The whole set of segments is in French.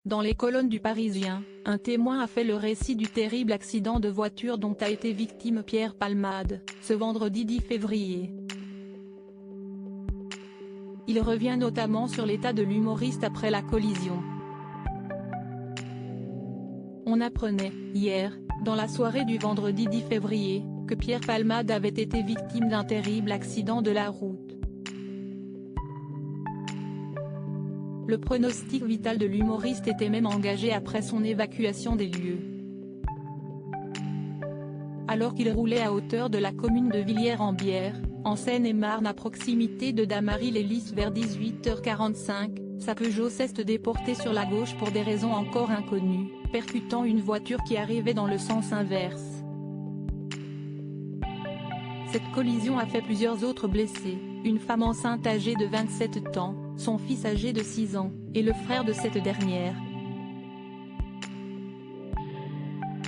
Dans les colonnes du Parisien, un témoin a fait le récit du terrible accident de voiture dont a été victime Pierre Palmade, ce vendredi 10 février. Il revient notamment sur l'état de l'humoriste après la collision. On apprenait, hier, dans la soirée du vendredi 10 février, que Pierre Palmade avait été victime d'un terrible accident de la route. Le pronostic vital de l'humoriste était même engagé après son évacuation des lieux. Alors qu'il roulait à hauteur de la commune de Villiers-en-Bière, en Seine-et-Marne à proximité de Damary-les-Lys vers 18h45, sa Peugeot s'est déportée sur la gauche pour des raisons encore inconnues, percutant une voiture qui arrivait dans le sens inverse. Cette collision a fait plusieurs autres blessés, une femme enceinte âgée de 27 ans, son fils âgé de 6 ans, et le frère de cette dernière.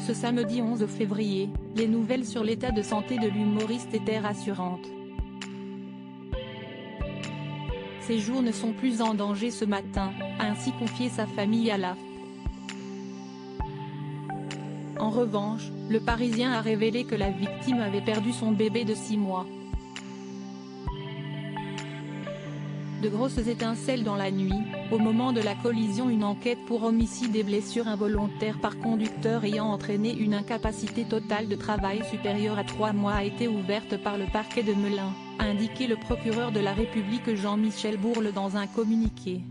Ce samedi 11 février, les nouvelles sur l'état de santé de l'humoriste étaient rassurantes. Ses jours ne sont plus en danger ce matin, a ainsi confié sa famille à l'AFP. En revanche, le Parisien a révélé que la victime avait perdu son bébé de 6 mois. De grosses étincelles dans la nuit, au moment de la collision. Une enquête pour homicide et blessures involontaires par conducteur ayant entraîné une incapacité totale de travail supérieure à 3 mois a été ouverte par le parquet de Melun, a indiqué le procureur de la République Jean-Michel Bourle dans un communiqué.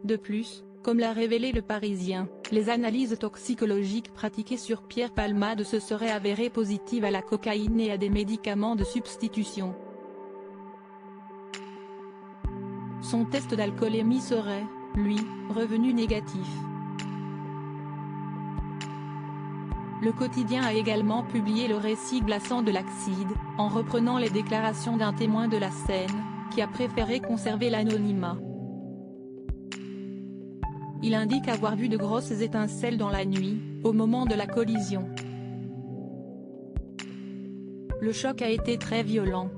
De plus, comme l'a révélé le Parisien, les analyses toxicologiques pratiquées sur Pierre Palmade se seraient avérées positives à la cocaïne et à des médicaments de substitution. Son test d'alcoolémie serait, lui, revenu négatif. Le quotidien a également publié le récit glaçant de l'accident, en reprenant les déclarations d'un témoin de la scène, qui a préféré conserver l'anonymat. Il indique avoir vu de grosses étincelles dans la nuit, au moment de la collision. Le choc a été très violent.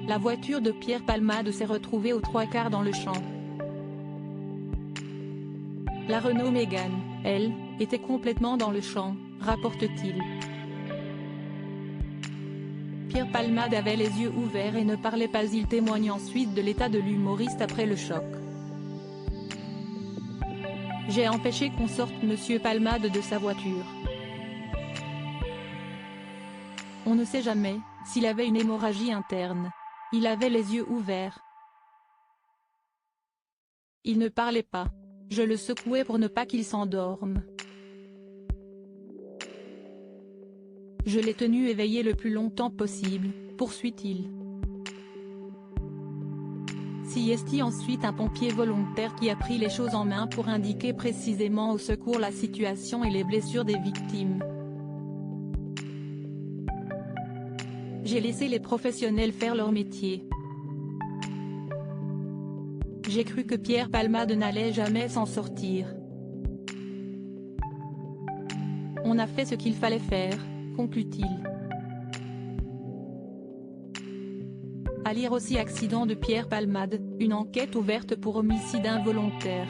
La voiture de Pierre Palmade s'est retrouvée aux 3/4 dans le champ. La Renault Mégane, elle, était complètement dans le champ, rapporte-t-il. Pierre Palmade avait les yeux ouverts et ne parlait pas. Il témoigne ensuite de l'état de l'humoriste après le choc. J'ai empêché qu'on sorte Monsieur Palmade de sa voiture. On ne sait jamais s'il avait une hémorragie interne. Il avait les yeux ouverts. Il ne parlait pas. Je le secouais pour ne pas qu'il s'endorme. Je l'ai tenu éveillé le plus longtemps possible, poursuit-il. Siesti ensuite un pompier volontaire qui a pris les choses en main pour indiquer précisément au secours la situation et les blessures des victimes. J'ai laissé les professionnels faire leur métier. J'ai cru que Pierre Palmade n'allait jamais s'en sortir. On a fait ce qu'il fallait faire, conclut-il. À lire aussi accident de Pierre Palmade, une enquête ouverte pour homicide involontaire.